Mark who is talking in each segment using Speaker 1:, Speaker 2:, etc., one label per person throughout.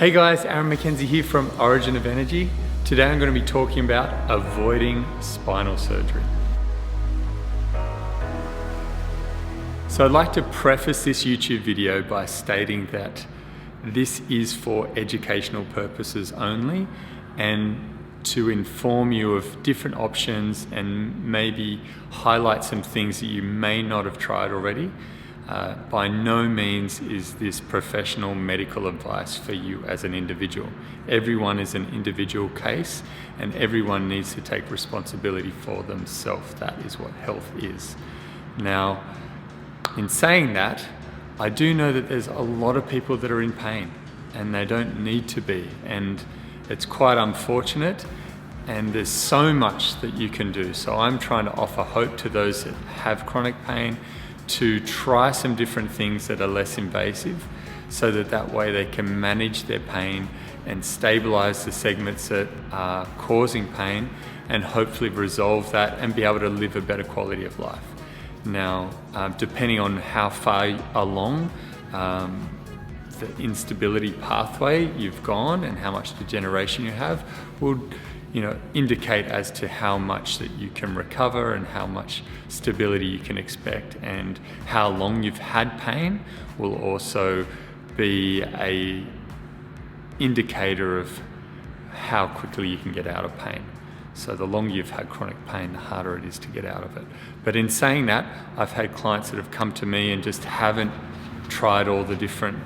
Speaker 1: Hey guys, Aaron McKenzie here from Originofenergy. Today I'm going to be talking about avoiding spinal surgery. So I'd like to preface this YouTube video by stating that this is for educational purposes only and to inform you of different options and maybe highlight some things that you may not have tried already. By no means is this professional medical advice for you as an individual. Everyone is an individual case and everyone needs to take responsibility for themselves. That is what health is. Now, in saying that, I do know that there's a lot of people that are in pain and they don't need to be, and it's quite unfortunate, and there's so much that you can do. So I'm trying to offer hope to those that have chronic pain to try some different things that are less invasive so that way they can manage their pain and stabilize the segments that are causing pain and hopefully resolve that and be able to live a better quality of life. Now, depending on how far along the instability pathway you've gone and how much degeneration you have will indicate as to how much that you can recover and how much stability you can expect, and how long you've had pain will also be a indicator of how quickly you can get out of pain. So the longer you've had chronic pain, the harder it is to get out of it. But in saying that, I've had clients that have come to me and just haven't tried all the different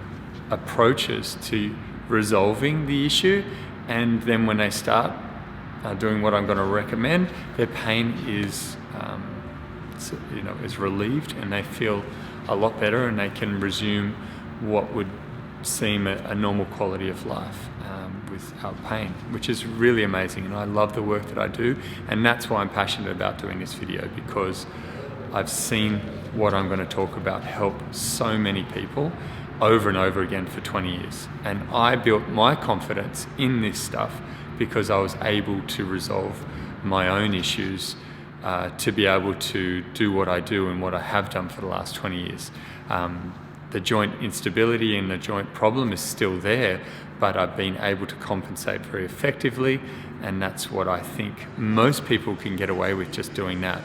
Speaker 1: approaches to resolving the issue, and then when they start doing what I'm going to recommend, their pain is relieved and they feel a lot better and they can resume what would seem a normal quality of life without pain, which is really amazing. And I love the work that I do, and that's why I'm passionate about doing this video, because I've seen what I'm going to talk about help so many people over and over again for 20 years. And I built my confidence in this stuff because I was able to resolve my own issues to be able to do what I do and what I have done for the last 20 years. The joint instability and the joint problem is still there, but I've been able to compensate very effectively, and that's what I think most people can get away with, just doing that.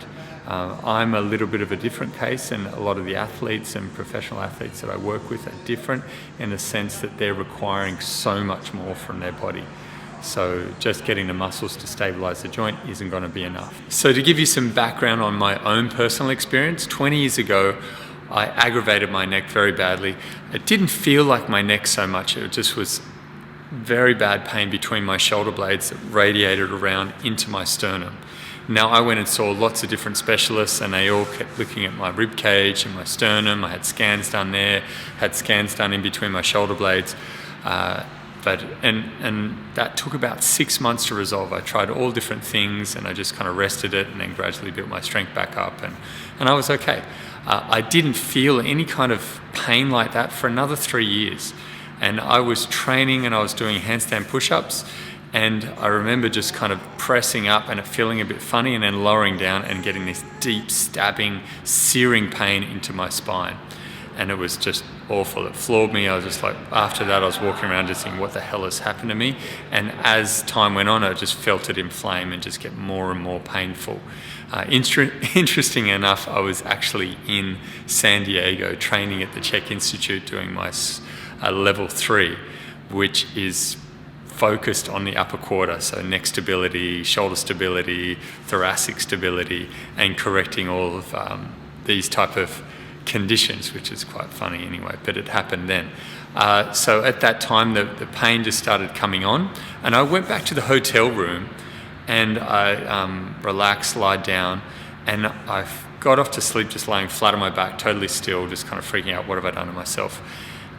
Speaker 1: I'm a little bit of a different case, and a lot of the athletes and professional athletes that I work with are different in the sense that they're requiring so much more from their body. So just getting the muscles to stabilize the joint isn't going to be enough. So to give you some background on my own personal experience, 20 years ago, I aggravated my neck very badly. It didn't feel like my neck so much, it just was very bad pain between my shoulder blades that radiated around into my sternum. Now, I went and saw lots of different specialists and they all kept looking at my rib cage and my sternum. I had scans done there, had scans done in between my shoulder blades. And that took about 6 months to resolve. I tried all different things and I just kind of rested it and then gradually built my strength back up, and I was okay. I didn't feel any kind of pain like that for another 3 years. And I was training and I was doing handstand push-ups, and I remember just kind of pressing up and it feeling a bit funny and then lowering down and getting this deep stabbing, searing pain into my spine. And it was just awful. It floored me. I was just like, after that I was walking around just thinking, what the hell has happened to me? And as time went on, I just felt it inflame and just get more and more painful. Interesting enough, I was actually in San Diego training at the Czech Institute doing my level 3, which is focused on the upper quarter, so neck stability, shoulder stability, thoracic stability, and correcting all of these type of conditions, which is quite funny anyway, but it happened then. So at that time, the pain just started coming on, and I went back to the hotel room and I relaxed, lied down, and I got off to sleep just laying flat on my back, totally still, just kind of freaking out, what have I done to myself?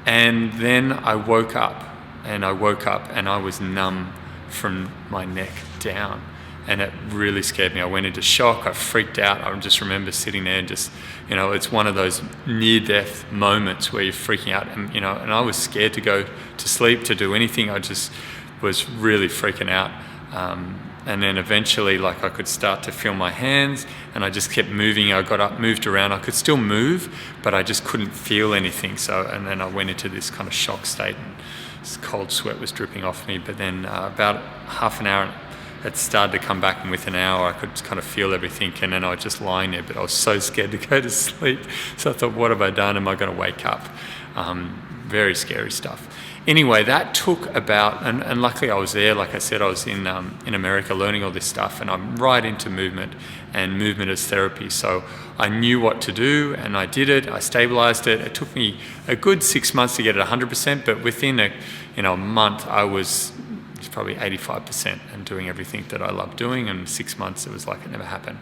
Speaker 1: And then I woke up and I was numb from my neck down. And it really scared me. I went into shock, I freaked out. I just remember sitting there and just, it's one of those near-death moments where you're freaking out, and I was scared to go to sleep, to do anything. I just was really freaking out. And then eventually, I could start to feel my hands, and I just kept moving. I got up, moved around. I could still move, but I just couldn't feel anything. And then I went into this kind of shock state and This cold sweat was dripping off me, but then about half an hour it started to come back, and within an hour I could kind of feel everything, and then I was just lying there, but I was so scared to go to sleep. So I thought, what have I done? Am I going to wake up? Very scary stuff. Anyway, that took about, and luckily I was there, like I said, I was in America learning all this stuff, and I'm right into movement and movement as therapy. So I knew what to do, and I did it. I stabilized it. It took me a good 6 months to get it 100%, but within a month I was probably 85% and doing everything that I love doing, and 6 months it was like it never happened.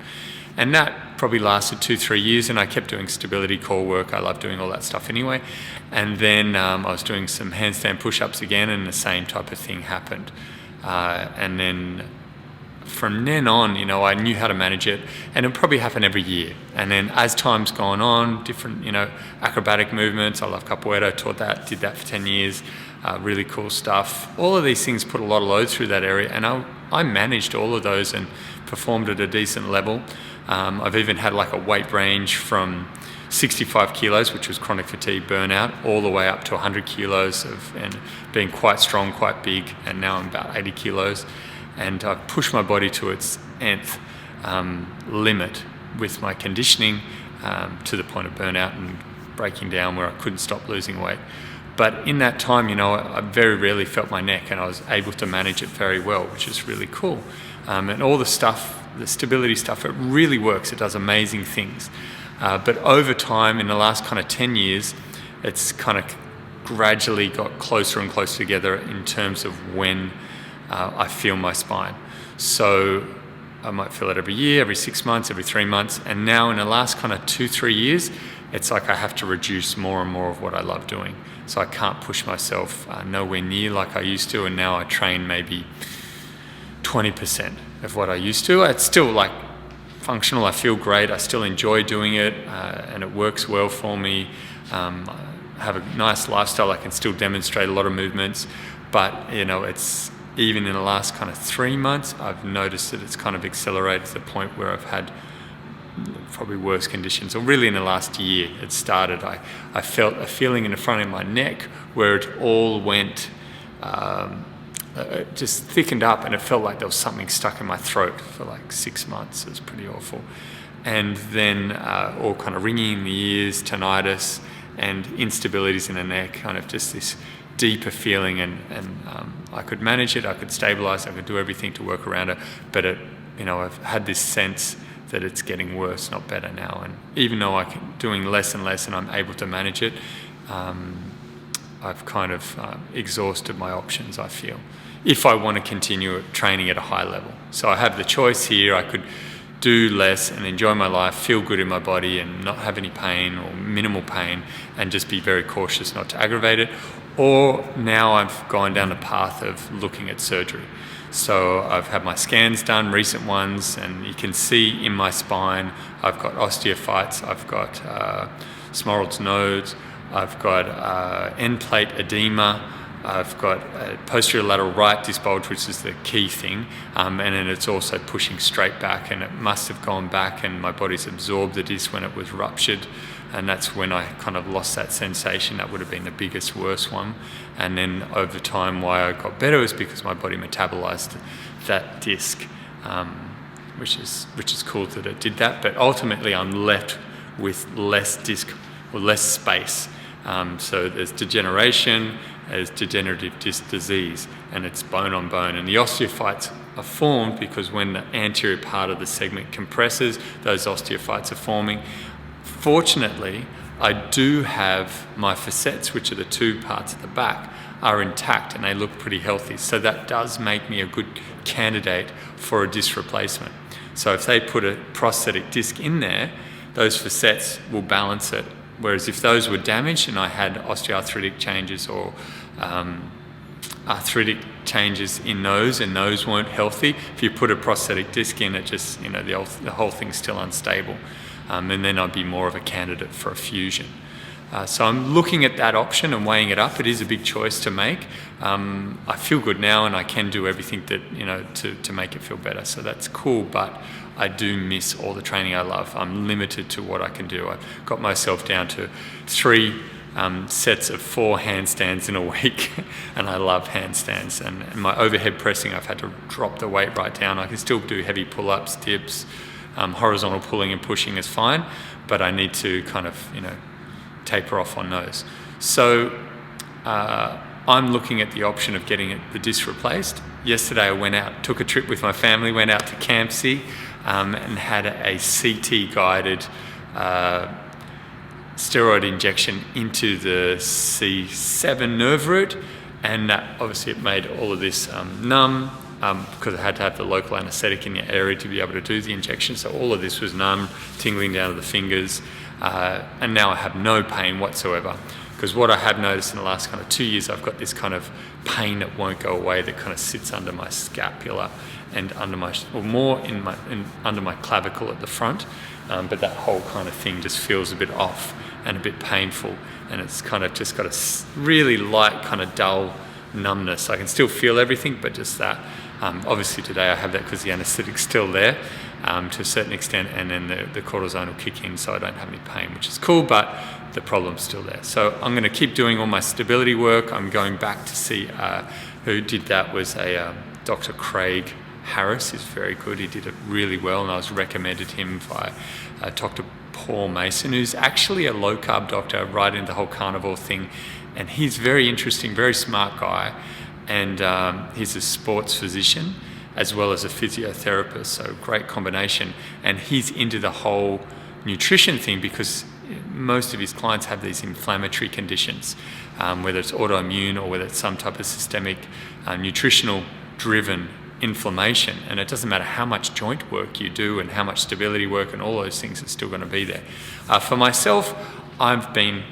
Speaker 1: And that probably lasted 2-3 years, and I kept doing stability core work. I love doing all that stuff anyway. And then I was doing some handstand push-ups again, and the same type of thing happened. And then from then on, I knew how to manage it, and it probably happened every year. And then as time's gone on, different, acrobatic movements. I love capoeira, taught that, did that for 10 years. Really cool stuff. All of these things put a lot of load through that area, and I managed all of those and performed at a decent level. I've even had like a weight range from 65 kilos, which was chronic fatigue burnout, all the way up to 100 kilos and being quite strong, quite big, and now I'm about 80 kilos. And I've pushed my body to its nth limit with my conditioning to the point of burnout and breaking down where I couldn't stop losing weight. But in that time, I very rarely felt my neck, and I was able to manage it very well, which is really cool. And all the stuff, the stability stuff, it really works. It does amazing things. But over time, in the last kind of 10 years, it's kind of gradually got closer and closer together in terms of when I feel my spine. So I might feel it every year, every 6 months, every 3 months. And now in the last kind of 2-3 years, it's like I have to reduce more and more of what I love doing. So I can't push myself nowhere near like I used to. And now I train maybe 20% of what I used to. It's still like functional. I feel great. I still enjoy doing it, and it works well for me. I have a nice lifestyle. I can still demonstrate a lot of movements, but it's even in the last kind of 3 months, I've noticed that it's kind of accelerated to the point where I've had probably worse conditions. Or really in the last year, it started. I felt a feeling in the front of my neck where it all went. Just thickened up, and it felt like there was something stuck in my throat for like 6 months. It was pretty awful. And then all kind of ringing in the ears, tinnitus, and instabilities in the neck, kind of just this deeper feeling. And I could manage it, I could stabilize, I could do everything to work around it. But I've had this sense that it's getting worse, not better now. And even though I'm doing less and less and I'm able to manage it, I've kind of exhausted my options, I feel, if I want to continue training at a high level. So I have the choice here. I could do less and enjoy my life, feel good in my body and not have any pain or minimal pain, and just be very cautious not to aggravate it. Or now I've gone down the path of looking at surgery. So I've had my scans done, recent ones, and you can see in my spine, I've got osteophytes, I've got Smollett's nodes, I've got end plate edema, I've got posterior lateral right disc bulge, which is the key thing, and then it's also pushing straight back, and it must have gone back and my body's absorbed the disc when it was ruptured, and that's when I kind of lost that sensation. That would have been the biggest, worst one. And then over time, why I got better was because my body metabolized that disc, which is cool that it did that. But ultimately, I'm left with less disc or less space. So there's degeneration, there's degenerative disc disease, and it's bone on bone. And the osteophytes are formed because when the anterior part of the segment compresses, those osteophytes are forming. Fortunately, I do have my facets, which are the two parts at the back, are intact and they look pretty healthy. So that does make me a good candidate for a disc replacement. So if they put a prosthetic disc in there, those facets will balance it. Whereas if those were damaged and I had osteoarthritic changes or arthritic changes in those and those weren't healthy, if you put a prosthetic disc in, it just, the whole thing's still unstable. And then I'd be more of a candidate for a fusion. So I'm looking at that option and weighing it up. It is a big choice to make. I feel good now and I can do everything that, to make it feel better. So that's cool, but I do miss all the training I love. I'm limited to what I can do. I've got myself down to 3 sets of 4 handstands in a week, and I love handstands. And my overhead pressing, I've had to drop the weight right down. I can still do heavy pull-ups, dips, horizontal pulling and pushing is fine, but I need to kind of, taper off on those. So I'm looking at the option of getting the disc replaced. Yesterday I went out, took a trip with my family, went out to Campsie and had a CT guided steroid injection into the C7 nerve root, and obviously it made all of this numb because I had to have the local anaesthetic in the area to be able to do the injection. So all of this was numb, tingling down to the fingers, and now I have no pain whatsoever. Because what I have noticed in the last kind of 2 years, I've got this kind of pain that won't go away that kind of sits under my scapula and under my, or more under my clavicle at the front. But that whole kind of thing just feels a bit off and a bit painful, and it's kind of just got a really light kind of dull numbness. I can still feel everything, but just that. Obviously today I have that because the anaesthetic's still there to a certain extent, and then the cortisone will kick in, so I don't have any pain, which is cool, but the problem's still there. So I'm going to keep doing all my stability work. I'm going back to see who did that was a Dr. Craig Harris. He's very good. He did it really well, and I was recommended him by Dr. Paul Mason, who's actually a low-carb doctor right into the whole carnivore thing, and he's very interesting, very smart guy, and he's a sports physician as well as a physiotherapist, so great combination. And he's into the whole nutrition thing because most of his clients have these inflammatory conditions, whether it's autoimmune or whether it's some type of systemic nutritional driven inflammation, and it doesn't matter how much joint work you do and how much stability work and all those things, it's still going to be there. For myself, I've been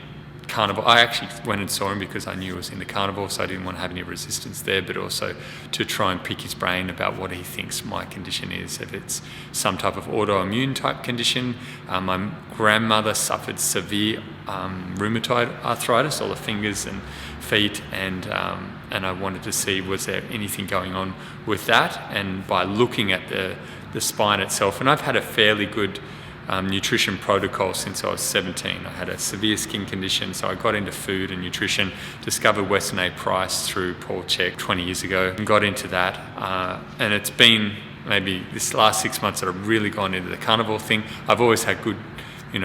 Speaker 1: carnivore. I actually went and saw him because I knew he was in the carnivore, so I didn't want to have any resistance there, but also to try and pick his brain about what he thinks my condition is, if it's some type of autoimmune type condition. My grandmother suffered severe rheumatoid arthritis, all the fingers and feet, and I wanted to see was there anything going on with that, and by looking at the spine itself, and I've had a fairly good nutrition protocol since I was 17. I had a severe skin condition, so I got into food and nutrition, discovered Weston A. Price through Paul Chek 20 years ago, and got into that. And it's been maybe this last 6 months that I've really gone into the carnivore thing. I've always had good,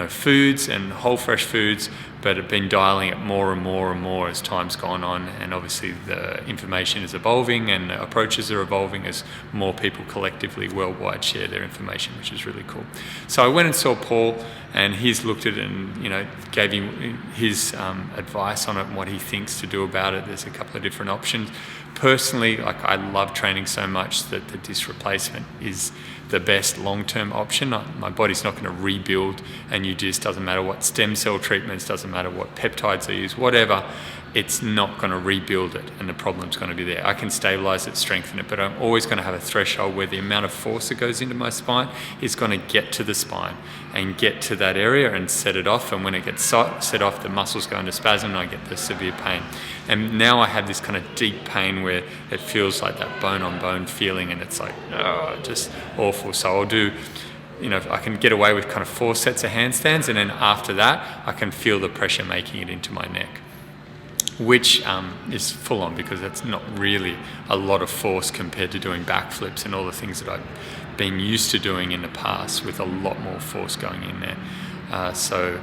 Speaker 1: foods and whole fresh foods, but have been dialing it more and more and more as time's gone on, and obviously the information is evolving and the approaches are evolving as more people collectively worldwide share their information, which is really cool. So I went and saw Paul, and he's looked at it and gave him his advice on it and what he thinks to do about it. There's a couple of different options. Personally, I love training so much that the disc replacement is the best long-term option. My body's not going to rebuild a new disc, doesn't matter what stem cell treatments, doesn't matter what peptides I use, whatever, it's not going to rebuild it, and the problem's going to be there. I can stabilize it, strengthen it, but I'm always going to have a threshold where the amount of force that goes into my spine is going to get to the spine and get to that area and set it off, and when it gets set off, the muscles go into spasm and I get the severe pain. And now I have this kind of deep pain where it feels like that bone-on-bone feeling, and it's like, just awful. So I'll do, I can get away with kind of 4 sets of handstands, and then after that, I can feel the pressure making it into my neck, which is full on because that's not really a lot of force compared to doing backflips and all the things that I've been used to doing in the past with a lot more force going in there. So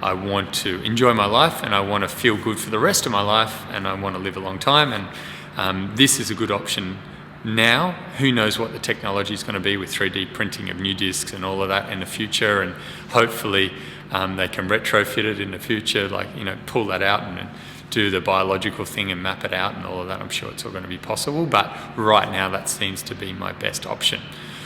Speaker 1: I want to enjoy my life, and I want to feel good for the rest of my life, and I want to live a long time, and this is a good option now. Who knows what the technology is going to be with 3D printing of new discs and all of that in the future, and hopefully they can retrofit it in the future, pull that out and do the biological thing and map it out and all of that. I'm sure it's all going to be possible, but right now that seems to be my best option.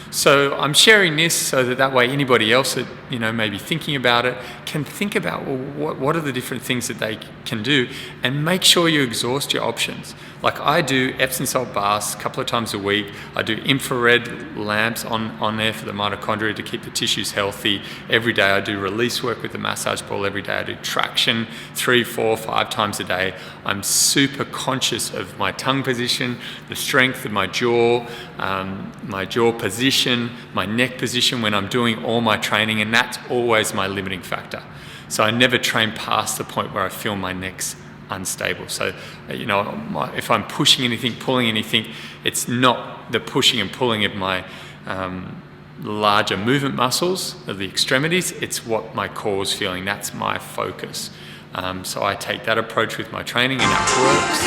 Speaker 1: So I'm sharing this so that way anybody else that may be thinking about it can think about, well, what are the different things that they can do, and make sure you exhaust your options. Like I do Epsom salt baths a couple of times a week. I do infrared lamps on there for the mitochondria to keep the tissues healthy. Every day I do release work with the massage ball. Every day I do traction 3, 4, 5 times a day. I'm super conscious of my tongue position, the strength of my jaw position, my neck position when I'm doing all my training, and that's always my limiting factor. So I never train past the point where I feel my neck's unstable. So, if I'm pushing anything, pulling anything, it's not the pushing and pulling of my larger movement muscles of the extremities, it's what my core is feeling. That's my focus. So I take that approach with my training, and that works.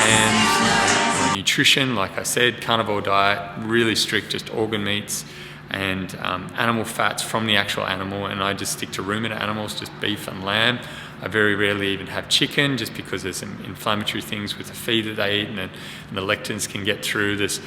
Speaker 1: And my nutrition, like I said, carnivore diet, really strict, just organ meats and animal fats from the actual animal, and I just stick to ruminant animals, just beef and lamb. I very rarely even have chicken, just because there's some inflammatory things with the feed that they eat, and the lectins can get through. There's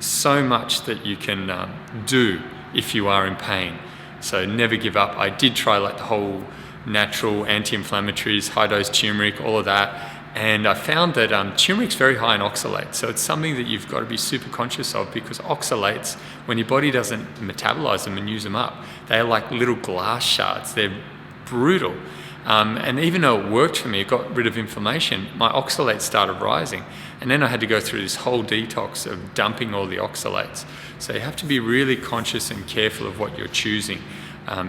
Speaker 1: so much that you can do if you are in pain. So never give up. I did try like the whole natural anti-inflammatories, high-dose turmeric, all of that. And I found that turmeric's very high in oxalates. So it's something that you've got to be super conscious of, because oxalates, when your body doesn't metabolize them and use them up, they're like little glass shards. They're brutal. And even though it worked for me, it got rid of inflammation, my oxalates started rising. And then I had to go through this whole detox of dumping all the oxalates. So you have to be really conscious and careful of what you're choosing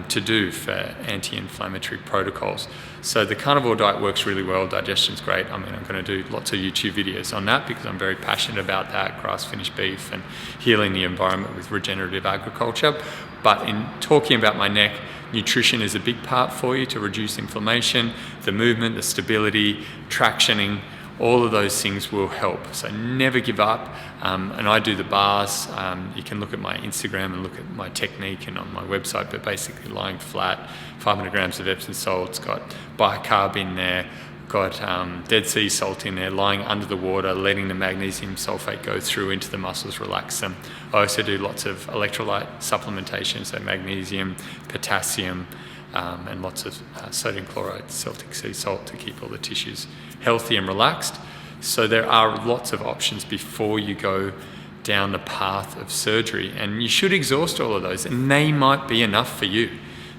Speaker 1: to do for anti-inflammatory protocols. So the carnivore diet works really well. Digestion's great. I mean, I'm going to do lots of YouTube videos on that, because I'm very passionate about that, grass-finished beef and healing the environment with regenerative agriculture. But in talking about my neck, nutrition is a big part for you to reduce inflammation. The movement, the stability, tractioning, all of those things will help. So never give up. And I do the bars. You can look at my Instagram and look at my technique and on my website, but basically lying flat, 500 grams of Epsom salt. It's got bicarb in there, got Dead Sea salt in there, lying under the water, letting the magnesium sulfate go through into the muscles, relax them. I also do lots of electrolyte supplementation, so magnesium, potassium, and lots of sodium chloride, Celtic sea salt, to keep all the tissues healthy and relaxed. So there are lots of options before you go down the path of surgery, and you should exhaust all of those, and they might be enough for you.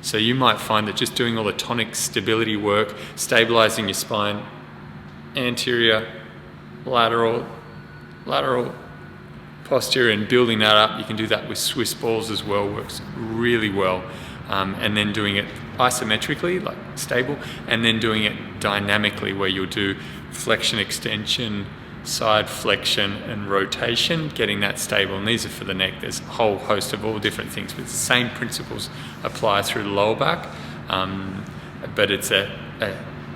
Speaker 1: So you might find that just doing all the tonic stability work, stabilizing your spine, anterior, lateral, posterior, and building that up. You can do that with Swiss balls as well, works really well. And then doing it isometrically, like stable, and then doing it dynamically, where you'll do flexion, extension, side flexion and rotation, getting that stable. And these are for the neck. There's a whole host of all different things, but the same principles apply through the lower back. But it's a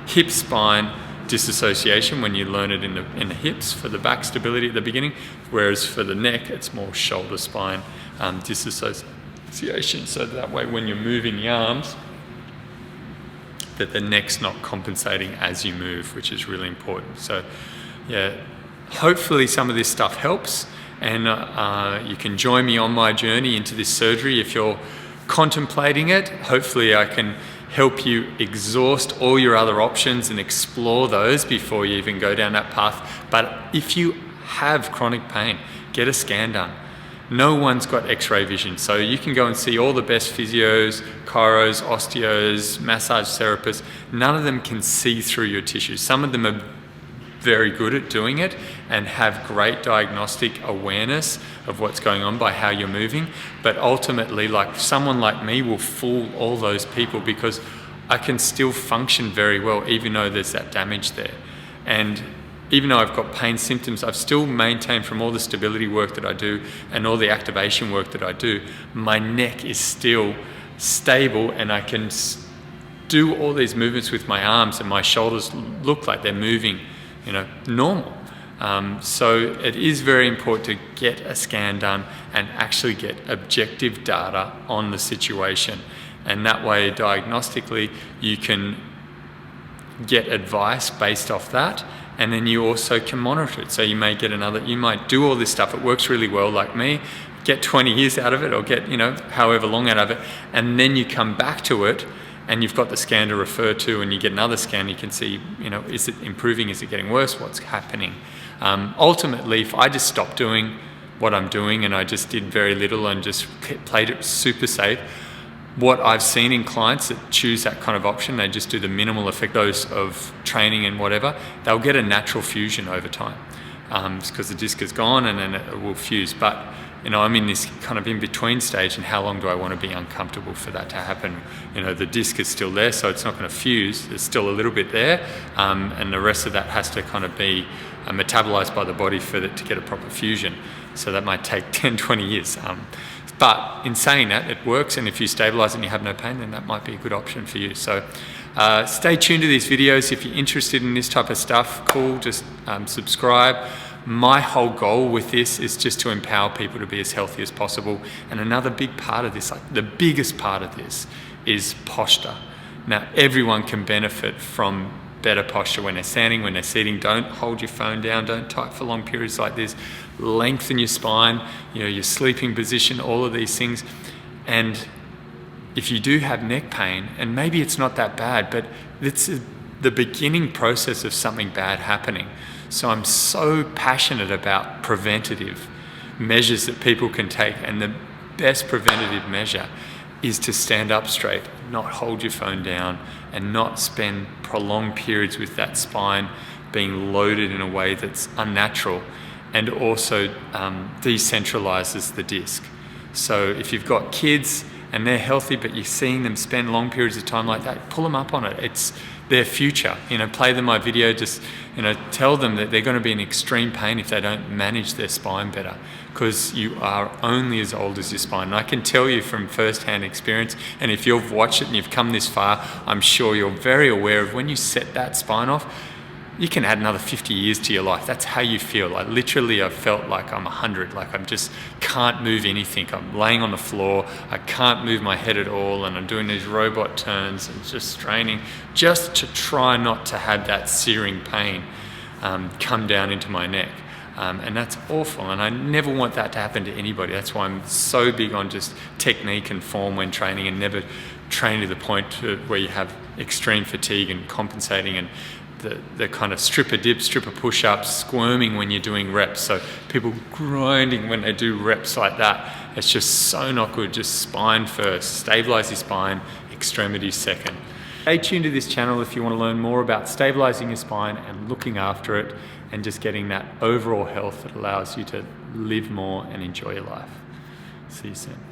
Speaker 1: hip spine disassociation when you learn it in the hips for the back stability at the beginning, whereas for the neck it's more shoulder spine disassociation. So that way when you're moving the arms, that the neck's not compensating as you move, which is really important. So yeah, hopefully some of this stuff helps, and you can join me on my journey into this surgery if you're contemplating it. Hopefully I can help you exhaust all your other options and explore those before you even go down that path. But if you have chronic pain, get a scan done. No one's got x-ray vision, so you can go and see all the best physios, chiros, osteos, massage therapists. None of them can see through your tissues. Some of them are very good at doing it and have great diagnostic awareness of what's going on by how you're moving, but ultimately, like, someone like me will fool all those people, because I can still function very well even though there's that damage there. And even though I've got pain symptoms, I've still maintained, from all the stability work that I do and all the activation work that I do, my neck is still stable, and I can do all these movements with my arms, and my shoulders look like they're moving, normal. So it is very important to get a scan done and actually get objective data on the situation. And that way, diagnostically, you can get advice based off that, and then you also can monitor it. So you might do all this stuff, it works really well, like me, get 20 years out of it, or get, however long out of it, and then you come back to it, and you've got the scan to refer to, and you get another scan, you can see, is it improving, is it getting worse, what's happening? Ultimately, if I just stopped doing what I'm doing and I just did very little and just played it super safe, what I've seen in clients that choose that kind of option, they just do the minimal effect dose of training and whatever, they'll get a natural fusion over time. because the disc is gone and then it will fuse. But I'm in this kind of in-between stage, and how long do I want to be uncomfortable for that to happen? The disc is still there, so it's not going to fuse. There's still a little bit there, and the rest of that has to kind of be metabolized by the body for it to get a proper fusion. So that might take 10, 20 years. But in saying that, it works, and if you stabilize and you have no pain, then that might be a good option for you. So stay tuned to these videos. If you're interested in this type of stuff, cool, just subscribe. My whole goal with this is just to empower people to be as healthy as possible. And another big part of this, like the biggest part of this, is posture. Now, everyone can benefit from better posture when they're standing, when they're sitting. Don't hold your phone down, don't type for long periods like this. Lengthen your spine, your sleeping position, all of these things. And if you do have neck pain, and maybe it's not that bad, but it's the beginning process of something bad happening. So I'm so passionate about preventative measures that people can take, and the best preventative measure is to stand up straight, not hold your phone down, and not spend prolonged periods with that spine being loaded in a way that's unnatural, and also decentralizes the disc. So if you've got kids and they're healthy, but you're seeing them spend long periods of time like that, pull them up on it. It's their future. Play them my video, just tell them that they're going to be in extreme pain if they don't manage their spine better, because you are only as old as your spine. And I can tell you from first-hand experience, and if you've watched it and you've come this far, I'm sure you're very aware of when you set that spine off, you can add another 50 years to your life. That's how you feel. Like literally, I felt like I'm 100, like I just can't move anything. I'm laying on the floor, I can't move my head at all, and I'm doing these robot turns and just straining just to try not to have that searing pain come down into my neck. And that's awful, and I never want that to happen to anybody. That's why I'm so big on just technique and form when training, and never train to the point where you have extreme fatigue and compensating, and the kind of stripper dips, stripper push-ups, squirming when you're doing reps. So people grinding when they do reps like that. It's just so not good. Just spine first, stabilize your spine, extremities second. Stay tuned to this channel if you want to learn more about stabilizing your spine and looking after it, and just getting that overall health that allows you to live more and enjoy your life. See you soon.